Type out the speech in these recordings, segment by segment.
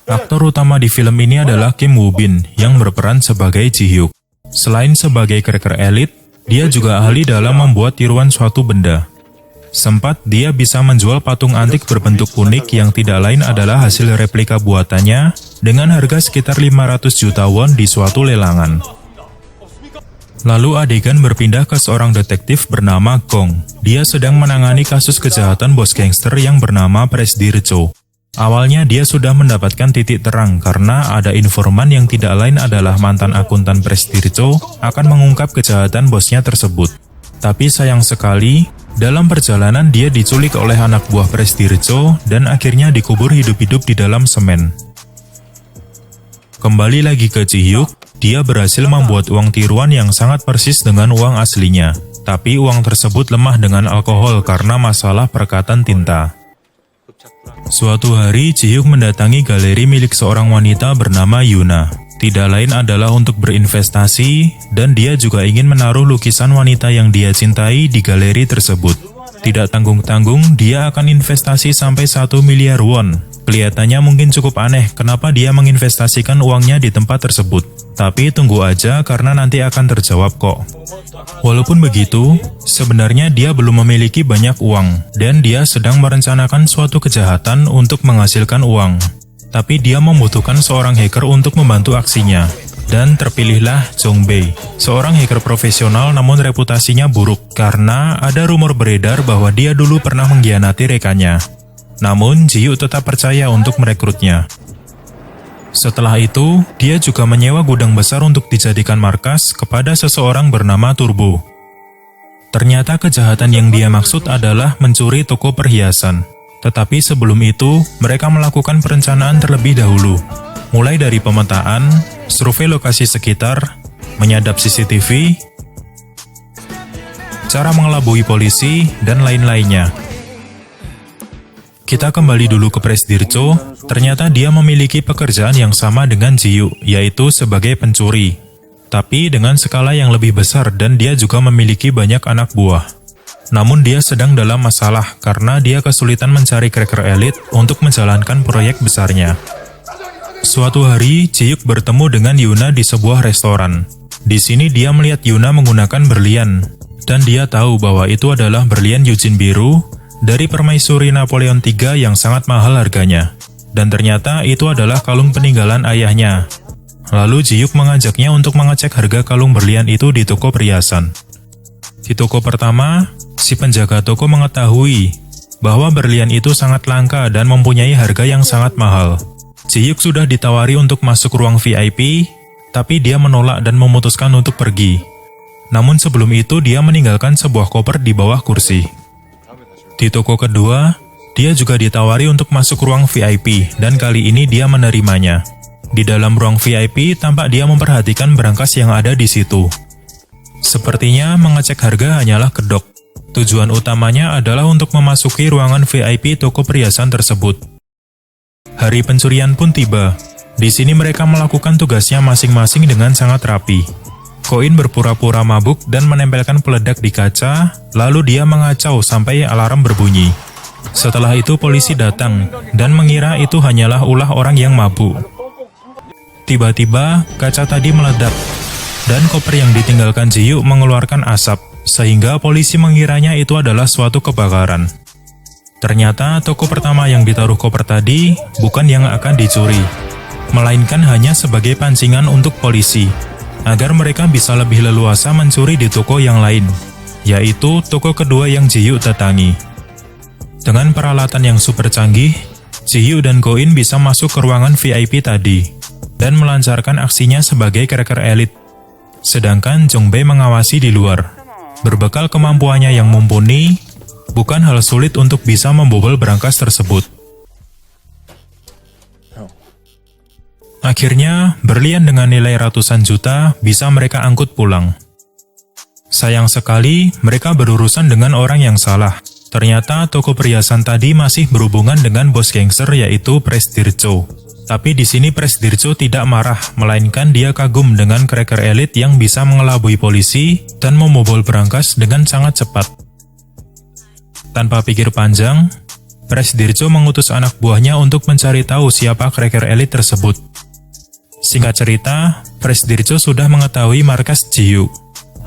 Aktor utama di film ini adalah Kim Woo Bin yang berperan sebagai Ji Hyuk. Selain sebagai cracker elit, dia juga ahli dalam membuat tiruan suatu benda. Sempat dia bisa menjual patung antik berbentuk unik yang tidak lain adalah hasil replika buatannya dengan harga sekitar 500 juta won di suatu lelangan. Lalu adegan berpindah ke seorang detektif bernama Gong. Dia sedang menangani kasus kejahatan bos gangster yang bernama Presdir Cho. Awalnya dia sudah mendapatkan titik terang karena ada informan yang tidak lain adalah mantan akuntan Presdir Cho akan mengungkap kejahatan bosnya tersebut. Tapi sayang sekali, dalam perjalanan dia diculik oleh anak buah Presdir Cho dan akhirnya dikubur hidup-hidup di dalam semen. Kembali lagi ke Ji Hyuk, dia berhasil membuat uang tiruan yang sangat persis dengan uang aslinya. Tapi uang tersebut lemah dengan alkohol karena masalah perekatan tinta. Suatu hari, Ji Hyuk mendatangi galeri milik seorang wanita bernama Yuna. Tidak lain adalah untuk berinvestasi, dan dia juga ingin menaruh lukisan wanita yang dia cintai di galeri tersebut. Tidak tanggung-tanggung, dia akan investasi sampai 1 miliar won. Kelihatannya mungkin cukup aneh kenapa dia menginvestasikan uangnya di tempat tersebut. Tapi tunggu aja karena nanti akan terjawab kok. Walaupun begitu, sebenarnya dia belum memiliki banyak uang, dan dia sedang merencanakan suatu kejahatan untuk menghasilkan uang. Tapi dia membutuhkan seorang hacker untuk membantu aksinya. Dan terpilihlah Jong Bae, seorang hacker profesional namun reputasinya buruk karena ada rumor beredar bahwa dia dulu pernah mengkhianati rekannya. Namun Ji Hyuk tetap percaya untuk merekrutnya. Setelah itu, dia juga menyewa gudang besar untuk dijadikan markas kepada seseorang bernama Turbo. Ternyata kejahatan yang dia maksud adalah mencuri toko perhiasan. Tetapi sebelum itu, mereka melakukan perencanaan terlebih dahulu. Mulai dari pemetaan, survei lokasi sekitar, menyadap CCTV, cara mengelabui polisi, dan lain-lainnya. Kita kembali dulu ke Presdir Cho, ternyata dia memiliki pekerjaan yang sama dengan Ji Hyuk, yaitu sebagai pencuri. Tapi dengan skala yang lebih besar dan dia juga memiliki banyak anak buah. Namun dia sedang dalam masalah karena dia kesulitan mencari cracker elit untuk menjalankan proyek besarnya. Suatu hari, Ji Hyuk bertemu dengan Yuna di sebuah restoran. Di sini dia melihat Yuna menggunakan berlian, dan dia tahu bahwa itu adalah berlian Eugene biru dari permaisuri Napoleon III yang sangat mahal harganya. Dan ternyata itu adalah kalung peninggalan ayahnya. Lalu Ji Hyuk mengajaknya untuk mengecek harga kalung berlian itu di toko perhiasan. Di toko pertama, si penjaga toko mengetahui bahwa berlian itu sangat langka dan mempunyai harga yang sangat mahal. Ji Hyuk sudah ditawari untuk masuk ruang VIP, tapi dia menolak dan memutuskan untuk pergi. Namun sebelum itu dia meninggalkan sebuah koper di bawah kursi. Di toko kedua, dia juga ditawari untuk masuk ruang VIP dan kali ini dia menerimanya. Di dalam ruang VIP, tampak dia memperhatikan berangkas yang ada di situ. Sepertinya mengecek harga hanyalah kedok. Tujuan utamanya adalah untuk memasuki ruangan VIP toko perhiasan tersebut. Hari pencurian pun tiba. Di sini mereka melakukan tugasnya masing-masing dengan sangat rapi. Koin berpura-pura mabuk dan menempelkan peledak di kaca, lalu dia mengacau sampai alarm berbunyi. Setelah itu polisi datang dan mengira itu hanyalah ulah orang yang mabuk. Tiba-tiba kaca tadi meledak dan koper yang ditinggalkan Ji Hyuk mengeluarkan asap, sehingga polisi mengiranya itu adalah suatu kebakaran. Ternyata toko pertama yang ditaruh koper tadi bukan yang akan dicuri, melainkan hanya sebagai pancingan untuk polisi, agar mereka bisa lebih leluasa mencuri di toko yang lain, yaitu toko kedua yang Ji Hyuk datangi. Dengan peralatan yang super canggih, Ji Hyuk dan Go-in bisa masuk ke ruangan VIP tadi, dan melancarkan aksinya sebagai cracker elit. Sedangkan Jong Bae mengawasi di luar. Berbekal kemampuannya yang mumpuni, bukan hal sulit untuk bisa membobol berangkas tersebut. Akhirnya, berlian dengan nilai ratusan juta bisa mereka angkut pulang. Sayang sekali, mereka berurusan dengan orang yang salah. Ternyata toko perhiasan tadi masih berhubungan dengan bos gangster yaitu Presdir Cho. Tapi di sini Presdir Cho tidak marah, melainkan dia kagum dengan cracker elit yang bisa mengelabui polisi dan membobol berangkas dengan sangat cepat. Tanpa pikir panjang, Presdirjo mengutus anak buahnya untuk mencari tahu siapa cracker elit tersebut. Singkat cerita, Presdirjo sudah mengetahui markas Ji-hyuk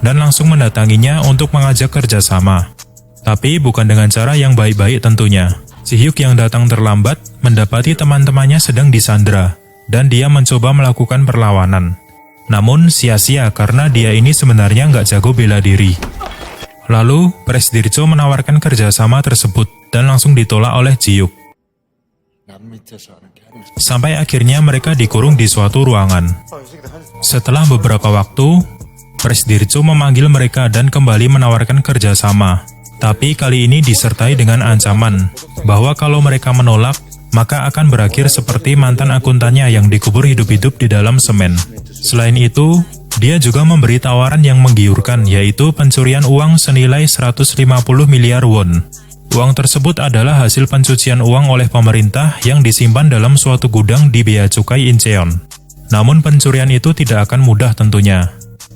dan langsung mendatanginya untuk mengajak kerjasama. Tapi bukan dengan cara yang baik-baik tentunya. Ji-hyuk yang datang terlambat mendapati teman-temannya sedang disandra dan dia mencoba melakukan perlawanan. Namun sia-sia karena dia ini sebenarnya nggak jago bela diri. Lalu, Presdirjo menawarkan kerjasama tersebut dan langsung ditolak oleh Ji-hyuk. Sampai akhirnya mereka dikurung di suatu ruangan. Setelah beberapa waktu, Presdirjo memanggil mereka dan kembali menawarkan kerjasama. Tapi kali ini disertai dengan ancaman bahwa kalau mereka menolak, maka akan berakhir seperti mantan akuntannya yang dikubur hidup-hidup di dalam semen. Selain itu, dia juga memberi tawaran yang menggiurkan, yaitu pencurian uang senilai 150 miliar won. Uang tersebut adalah hasil pencucian uang oleh pemerintah yang disimpan dalam suatu gudang di Bea Cukai Incheon. Namun pencurian itu tidak akan mudah tentunya,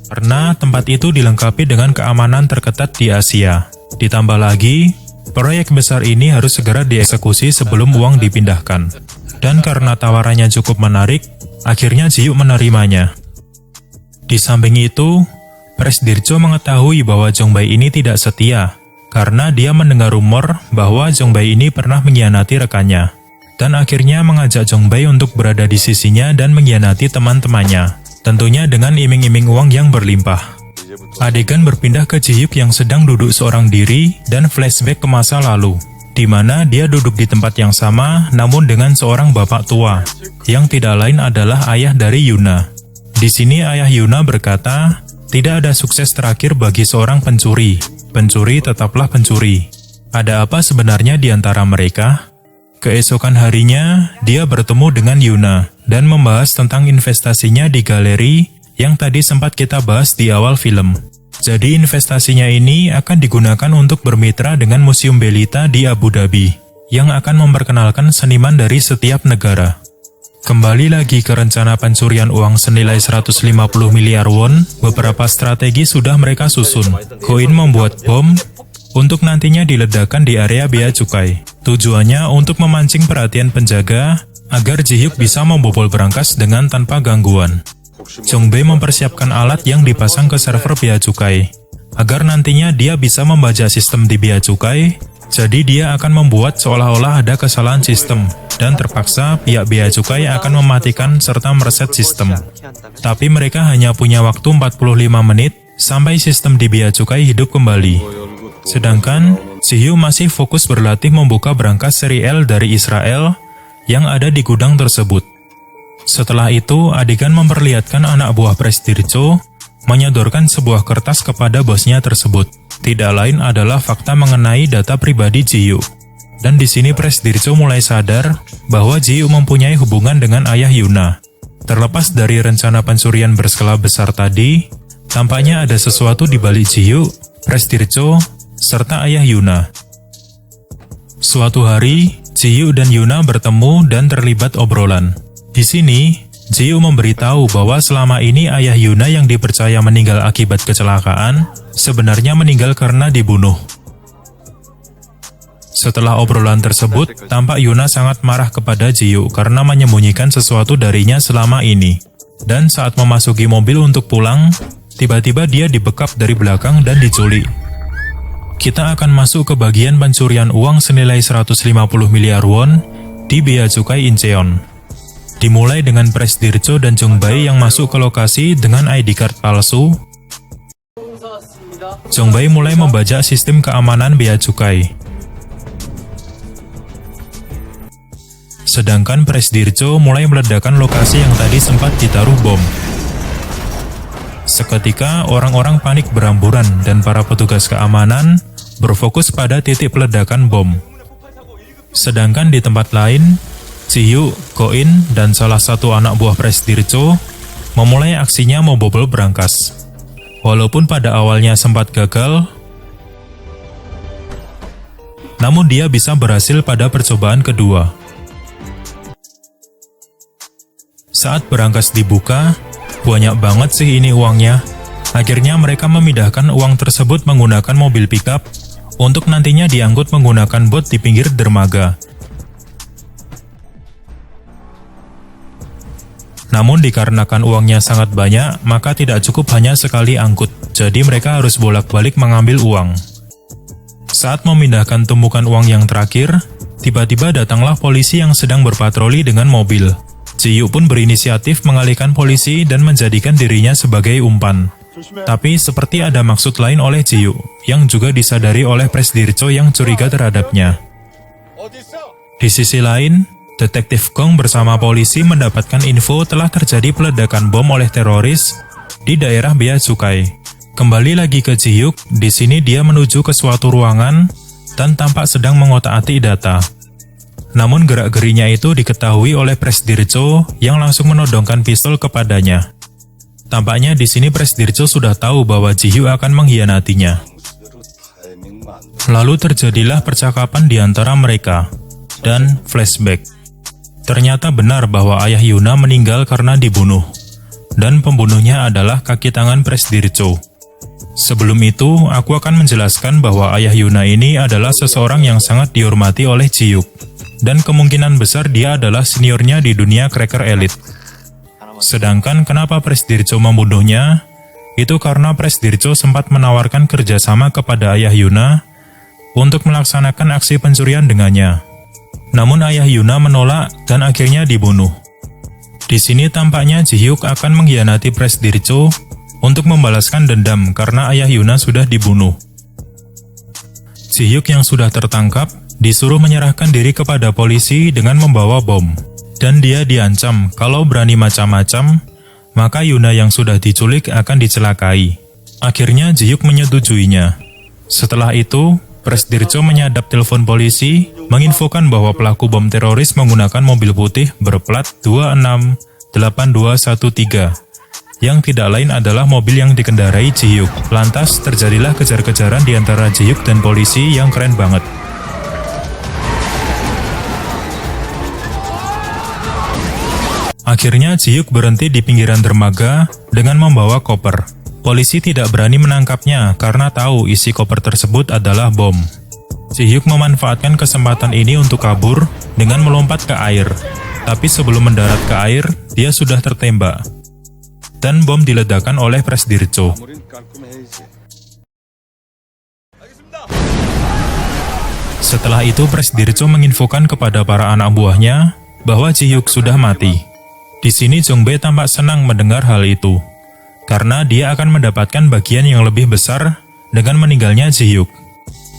karena tempat itu dilengkapi dengan keamanan terketat di Asia. Ditambah lagi, proyek besar ini harus segera dieksekusi sebelum uang dipindahkan. Dan karena tawarannya cukup menarik, akhirnya Ji-hyuk menerimanya. Di samping itu, Presdirjo mengetahui bahwa Jong-bae ini tidak setia, karena dia mendengar rumor bahwa Jong-bae ini pernah mengkhianati rekannya, dan akhirnya mengajak Jong-bae untuk berada di sisinya dan mengkhianati teman-temannya, tentunya dengan iming-iming uang yang berlimpah. Adegan berpindah ke Ji-hyuk yang sedang duduk seorang diri dan flashback ke masa lalu, di mana dia duduk di tempat yang sama namun dengan seorang bapak tua, yang tidak lain adalah ayah dari Yuna. Di sini ayah Yuna berkata, tidak ada sukses terakhir bagi seorang pencuri. Pencuri tetaplah pencuri. Ada apa sebenarnya di antara mereka? Keesokan harinya, dia bertemu dengan Yuna dan membahas tentang investasinya di galeri yang tadi sempat kita bahas di awal film. Jadi investasinya ini akan digunakan untuk bermitra dengan Museum Belita di Abu Dhabi, yang akan memperkenalkan seniman dari setiap negara. Kembali lagi ke rencana pencurian uang senilai 150 miliar won, beberapa strategi sudah mereka susun. Koin membuat bom untuk nantinya diledakkan di area bea cukai. Tujuannya untuk memancing perhatian penjaga agar Ji-hyuk bisa membobol berangkas dengan tanpa gangguan. Jong-bae mempersiapkan alat yang dipasang ke server bea cukai agar nantinya dia bisa membaca sistem di bea cukai. Jadi dia akan membuat seolah-olah ada kesalahan sistem, dan terpaksa pihak bea cukai akan mematikan serta mereset sistem. Tapi mereka hanya punya waktu 45 menit sampai sistem di bea cukai hidup kembali. Sedangkan Ji-hyuk masih fokus berlatih membuka berangkas seri L dari Israel yang ada di gudang tersebut. Setelah itu, adegan memperlihatkan anak buah Presdirjo menyodorkan sebuah kertas kepada bosnya tersebut. Tidak lain adalah fakta mengenai data pribadi Ji-hyuk. Dan di sini Presdirjo mulai sadar bahwa Ji-hyuk mempunyai hubungan dengan ayah Yuna. Terlepas dari rencana pencurian berskala besar tadi, tampaknya ada sesuatu di balik Ji-hyuk, Presdirjo, serta ayah Yuna. Suatu hari, Ji-hyuk dan Yuna bertemu dan terlibat obrolan. Di sini, Ji-hyuk memberitahu bahwa selama ini ayah Yuna yang dipercaya meninggal akibat kecelakaan, sebenarnya meninggal karena dibunuh. Setelah obrolan tersebut, tampak Yuna sangat marah kepada Ji-hyuk karena menyembunyikan sesuatu darinya selama ini. Dan saat memasuki mobil untuk pulang, tiba-tiba dia dibekap dari belakang dan diculik. Kita akan masuk ke bagian pencurian uang senilai 150 miliar won di Bea Cukai Incheon. Dimulai dengan Presdirjo dan Jong-bae yang masuk ke lokasi dengan ID card palsu. Jong-bae mulai membajak sistem keamanan bea cukai. Sedangkan Presdirjo mulai meledakkan lokasi yang tadi sempat ditaruh bom. Seketika orang-orang panik beramburan dan para petugas keamanan berfokus pada titik peledakan bom. Sedangkan di tempat lain, Ji-hyuk, Ko-in, dan salah satu anak buah Presdirjo memulai aksinya membobol berangkas. Walaupun pada awalnya sempat gagal, namun dia bisa berhasil pada percobaan kedua. Saat berangkas dibuka, banyak banget sih ini uangnya. Akhirnya mereka memindahkan uang tersebut menggunakan mobil pickup untuk nantinya diangkut menggunakan bot di pinggir dermaga. Namun dikarenakan uangnya sangat banyak, maka tidak cukup hanya sekali angkut, jadi mereka harus bolak-balik mengambil uang. Saat memindahkan tumpukan uang yang terakhir, tiba-tiba datanglah polisi yang sedang berpatroli dengan mobil. Ji-Hyuk pun berinisiatif mengalihkan polisi dan menjadikan dirinya sebagai umpan. Tapi seperti ada maksud lain oleh Ji-Hyuk, yang juga disadari oleh Presdirjo yang curiga terhadapnya. Di sisi lain, Detektif Gong bersama polisi mendapatkan info telah terjadi peledakan bom oleh teroris di daerah Bea Cukai. Kembali lagi ke Ji-Hyuk, di sini dia menuju ke suatu ruangan dan tampak sedang mengotak-atik data. Namun gerak-gerinya itu diketahui oleh Presdirjo yang langsung menodongkan pistol kepadanya. Tampaknya di sini Presdirjo sudah tahu bahwa Ji-Hyuk akan mengkhianatinya. Lalu terjadilah percakapan di antara mereka dan flashback. Ternyata benar bahwa ayah Yuna meninggal karena dibunuh, dan pembunuhnya adalah kaki tangan Presdirjo. Sebelum itu, aku akan menjelaskan bahwa ayah Yuna ini adalah seseorang yang sangat dihormati oleh Ji-Hyuk, dan kemungkinan besar dia adalah seniornya di dunia Cracker Elite. Sedangkan kenapa Presdirjo membunuhnya? Itu karena Presdirjo sempat menawarkan kerjasama kepada ayah Yuna untuk melaksanakan aksi pencurian dengannya. Namun ayah Yuna menolak dan akhirnya dibunuh. Di sini tampaknya Ji-Hyuk akan mengkhianati Presdirjo untuk membalaskan dendam karena ayah Yuna sudah dibunuh. Ji-Hyuk yang sudah tertangkap disuruh menyerahkan diri kepada polisi dengan membawa bom. Dan dia diancam kalau berani macam-macam, maka Yuna yang sudah diculik akan dicelakai. Akhirnya Ji-Hyuk menyetujuinya. Setelah itu, Presdirjo menyadap telepon polisi, menginfokan bahwa pelaku bom teroris menggunakan mobil putih berplat 268213, yang tidak lain adalah mobil yang dikendarai Ji-Hyuk. Lantas terjadilah kejar-kejaran di antara Ji-Hyuk dan polisi yang keren banget. Akhirnya Ji-Hyuk berhenti di pinggiran dermaga dengan membawa koper. Polisi tidak berani menangkapnya karena tahu isi koper tersebut adalah bom. Ji-Hyuk memanfaatkan kesempatan ini untuk kabur dengan melompat ke air. Tapi sebelum mendarat ke air, dia sudah tertembak. Dan bom diledakkan oleh Presdirjo. Setelah itu Presdirjo menginfokan kepada para anak buahnya bahwa Ji-Hyuk sudah mati. Di sini Jong-bae tampak senang mendengar hal itu, karena dia akan mendapatkan bagian yang lebih besar dengan meninggalnya Ji-Hyuk.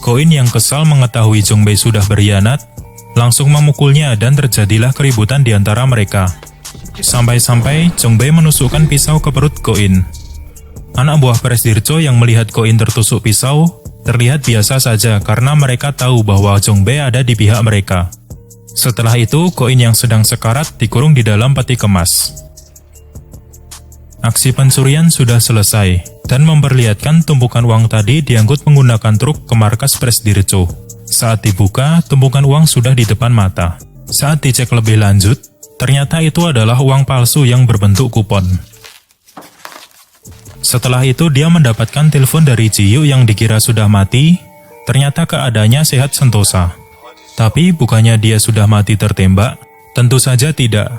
Ko-in yang kesal mengetahui Jong-bae sudah berkhianat, langsung memukulnya dan terjadilah keributan di antara mereka. Sampai-sampai Jong-bae menusukkan pisau ke perut Ko-in. Anak buah Presdirjo yang melihat Ko-in tertusuk pisau, terlihat biasa saja karena mereka tahu bahwa Jong-bae ada di pihak mereka. Setelah itu, Ko-in yang sedang sekarat dikurung di dalam peti kemas. Aksi pencurian sudah selesai, dan memperlihatkan tumpukan uang tadi diangkut menggunakan truk ke markas Presdirjo. Saat dibuka, tumpukan uang sudah di depan mata. Saat dicek lebih lanjut, ternyata itu adalah uang palsu yang berbentuk kupon. Setelah itu dia mendapatkan telepon dari Ji-Hyuk yang dikira sudah mati, ternyata keadaannya sehat sentosa. Tapi bukannya dia sudah mati tertembak? Tentu saja tidak.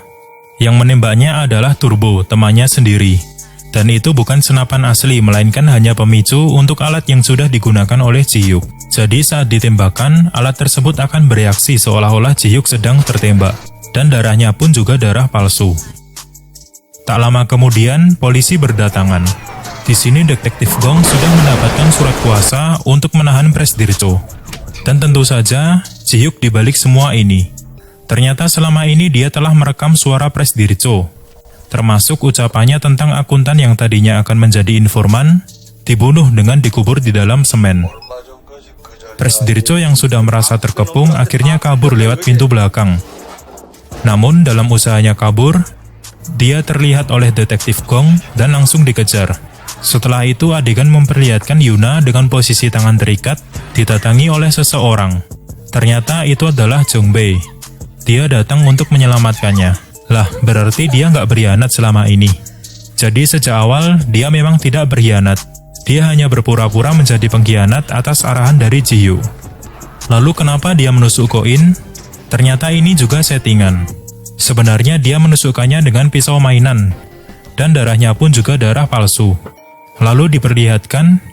Yang menembaknya adalah Turbo, temannya sendiri. Dan itu bukan senapan asli, melainkan hanya pemicu untuk alat yang sudah digunakan oleh Ji-Hyuk. Jadi saat ditembakkan, alat tersebut akan bereaksi seolah-olah Ji-Hyuk sedang tertembak. Dan darahnya pun juga darah palsu. Tak lama kemudian, polisi berdatangan. Di sini Detektif Gong sudah mendapatkan surat kuasa untuk menahan Presdirjo. Dan tentu saja, Ji-Hyuk dibalik semua ini. Ternyata selama ini dia telah merekam suara Presdirjo, termasuk ucapannya tentang akuntan yang tadinya akan menjadi informan, dibunuh dengan dikubur di dalam semen. Presdirjo yang sudah merasa terkepung akhirnya kabur lewat pintu belakang. Namun dalam usahanya kabur, dia terlihat oleh Detektif Gong dan langsung dikejar. Setelah itu adegan memperlihatkan Yuna dengan posisi tangan terikat, ditatangi oleh seseorang. Ternyata itu adalah Jong-bae. Dia datang untuk menyelamatkannya. Lah, berarti dia nggak berkhianat selama ini. Jadi sejak awal, dia memang tidak berkhianat. Dia hanya berpura-pura menjadi pengkhianat atas arahan dari Ji-Hyuk. Lalu kenapa dia menusuk Ko-in? Ternyata ini juga settingan. Sebenarnya dia menusukkannya dengan pisau mainan, dan darahnya pun juga darah palsu. Lalu diperlihatkan,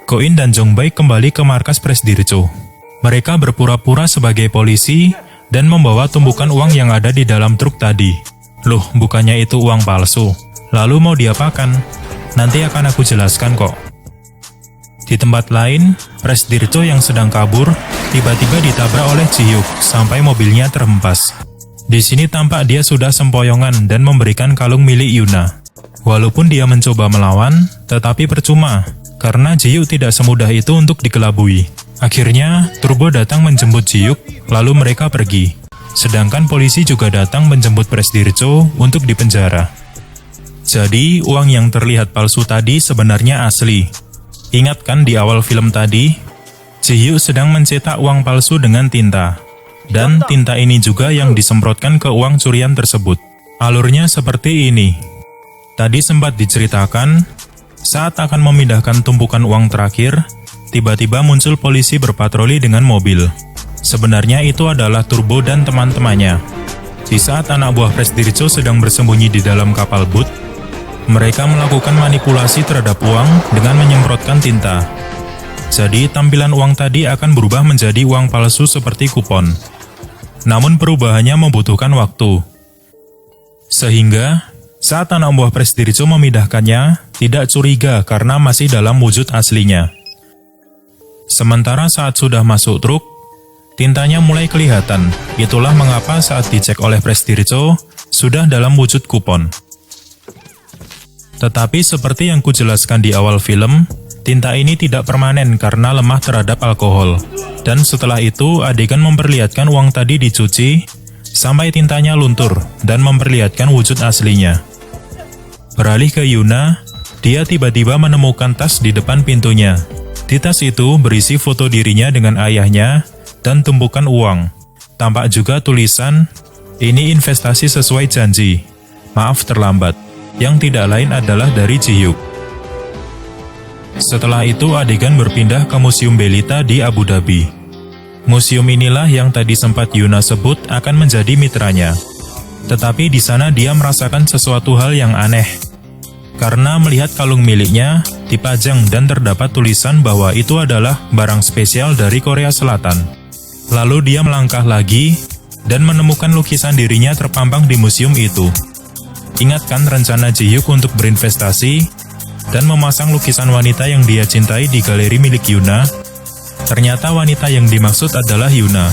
Ko-in dan Jong-baek kembali ke markas Presdirjo. Mereka berpura-pura sebagai polisi dan membawa tumpukan uang yang ada di dalam truk tadi. Loh, bukannya itu uang palsu? Lalu mau diapakan? Nanti akan aku jelaskan kok. Di tempat lain, Presdirjo yang sedang kabur tiba-tiba ditabrak oleh Ji-Hyuk sampai mobilnya terhempas. Di sini tampak dia sudah sempoyongan dan memberikan kalung milik Yuna. Walaupun dia mencoba melawan, tetapi percuma, karena Ji-Hyuk tidak semudah itu untuk dikelabui. Akhirnya, Turbo datang menjemput Ji-Hyuk, lalu mereka pergi. Sedangkan polisi juga datang menjemput Presdirjo untuk dipenjara. Jadi, uang yang terlihat palsu tadi sebenarnya asli. Ingat kan di awal film tadi, Ji-Hyuk sedang mencetak uang palsu dengan tinta. Dan tinta ini juga yang disemprotkan ke uang curian tersebut. Alurnya seperti ini. Tadi sempat diceritakan, saat akan memindahkan tumpukan uang terakhir, tiba-tiba muncul polisi berpatroli dengan mobil. Sebenarnya itu adalah Turbo dan teman-temannya. Di saat anak buah Presdirjo sedang bersembunyi di dalam kapal boot, mereka melakukan manipulasi terhadap uang dengan menyemprotkan tinta. Jadi tampilan uang tadi akan berubah menjadi uang palsu seperti kupon. Namun perubahannya membutuhkan waktu. Sehingga, saat anak buah Presdirjo memindahkannya, tidak curiga karena masih dalam wujud aslinya. Sementara saat sudah masuk truk, tintanya mulai kelihatan. Itulah mengapa saat dicek oleh Presdirjo, sudah dalam wujud kupon. Tetapi seperti yang kujelaskan di awal film, tinta ini tidak permanen karena lemah terhadap alkohol. Dan setelah itu, adegan memperlihatkan uang tadi dicuci, sampai tintanya luntur, dan memperlihatkan wujud aslinya. Beralih ke Yuna, dia tiba-tiba menemukan tas di depan pintunya. Di tas itu berisi foto dirinya dengan ayahnya, dan tumpukan uang. Tampak juga tulisan, "Ini investasi sesuai janji. Maaf terlambat." Yang tidak lain adalah dari Ji-Hyuk. Setelah itu adegan berpindah ke Museum Belita di Abu Dhabi. Museum inilah yang tadi sempat Yuna sebut akan menjadi mitranya. Tetapi di sana dia merasakan sesuatu hal yang aneh. Karena melihat kalung miliknya dipajang dan terdapat tulisan bahwa itu adalah barang spesial dari Korea Selatan. Lalu dia melangkah lagi dan menemukan lukisan dirinya terpampang di museum itu. Ingatkan rencana Ji-Hyuk untuk berinvestasi dan memasang lukisan wanita yang dia cintai di galeri milik Yuna? Ternyata wanita yang dimaksud adalah Yuna.